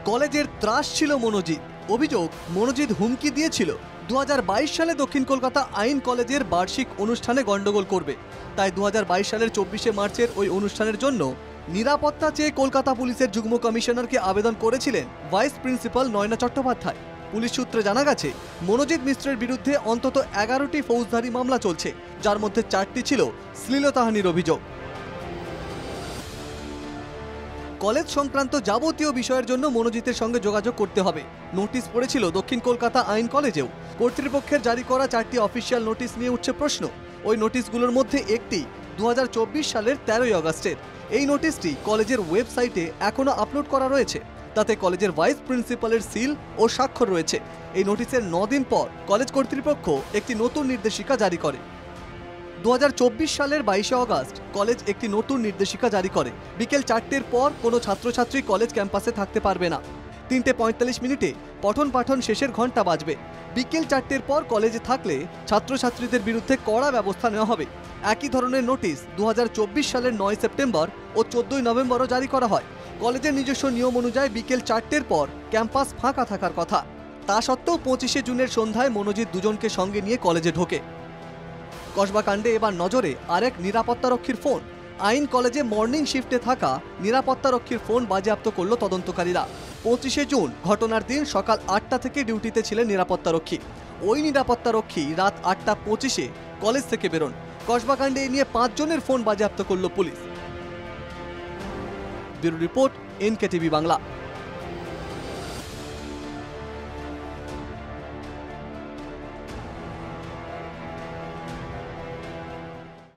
কলেজের ত্রাস ছিল মনোজিৎ। অভিযোগ, মনোজিৎ হুমকি দিয়েছিল 2022 সালে দক্ষিণ কলকাতা আইন কলেজের বার্ষিক অনুষ্ঠানে গন্ডগোল করবে। তাই 2022 সালের 24শে মার্চের ওই অনুষ্ঠানের জন্য নিরাপত্তা চেয়ে কলকাতা পুলিশের যুগ্ম কমিশনারকে আবেদন করেছিলেন vice principal Nayana Chattopadhyay. Police সূত্রে জানা গেছে, মনোজিৎ মিশ্রের বিরুদ্ধে অন্তত 11টি ফৌজদারি মামলা চলছে, যার মধ্যে 4টি ছিল শ্লীলতাহানির অভিযোগ। কলেজ সংক্রান্ত যাবতীয় বিষয়ের জন্য মনোজিতের সঙ্গে যোগাযোগ করতে হবে। নোটিশ পড়েছিল দক্ষিণ কলকাতা আইন কলেজেও। কর্তৃপক্ষের জারি করা 4টি অফিসিয়াল নোটিশ নিয়ে উঠছে প্রশ্ন। ওই নোটিশগুলোর মধ্যে একটি 2024 সালের 13ই আগস্টের। এই নোটিশটি কলেজের ওয়েবসাইটে এখনো আপলোড করা রয়েছে। তাতে কলেজের ভাইস প্রিন্সিপালের সিল ও স্বাক্ষর রয়েছে। এই নোটিশের 9 দিন পর কলেজ কর্তৃপক্ষ একটি নতুন নির্দেশিকা জারি করে। 2024 সালের 22শে আগস্ট কলেজ একটি নতুন নির্দেশিকা জারি করে। বিকেল 4টের পর কোনো ছাত্রছাত্রী কলেজ ক্যাম্পাসে থাকতে পারবে না। 3:45 মিনিটে পঠন পাঠন শেষের ঘণ্টা বাজবে। বিকেল 4টের পর কলেজে থাকলে ছাত্রছাত্রীদের বিরুদ্ধে কড়া ব্যবস্থা নেওয়া হবে। একই ধরনের নোটিশ 2024 সালের 9 সেপ্টেম্বর ও 14ই নভেম্বরও জারি করা হয়। কলেজের নিজস্ব নিয়ম অনুযায়ী বিকেল 4টের পর ক্যাম্পাস ফাঁকা থাকার কথা। তা সত্ত্বেও 25শে জুনের সন্ধ্যায় মনোজিৎ দুজনকে সঙ্গে নিয়ে কলেজে ঢোকে। কসবা কাণ্ডে এবার নজরে আরেক নিরাপত্তারক্ষীর ফোন। আইন কলেজে মর্নিং শিফটে থাকা নিরাপত্তারক্ষীর ফোন বাজেয়াপ্ত করল তদন্তকারীরা। 25শে জুন ঘটনার দিন সকাল 8টা থেকে ডিউটিতে ছিলেন নিরাপত্তারক্ষী। ওই নিরাপত্তারক্ষী রাত 8:25-এ কলেজ থেকে বেরোন। কসবা কাণ্ডে এ নিয়ে 5 জনের ফোন বাজেয়াপ্ত করল police. Bureau report, NKTV Bangla.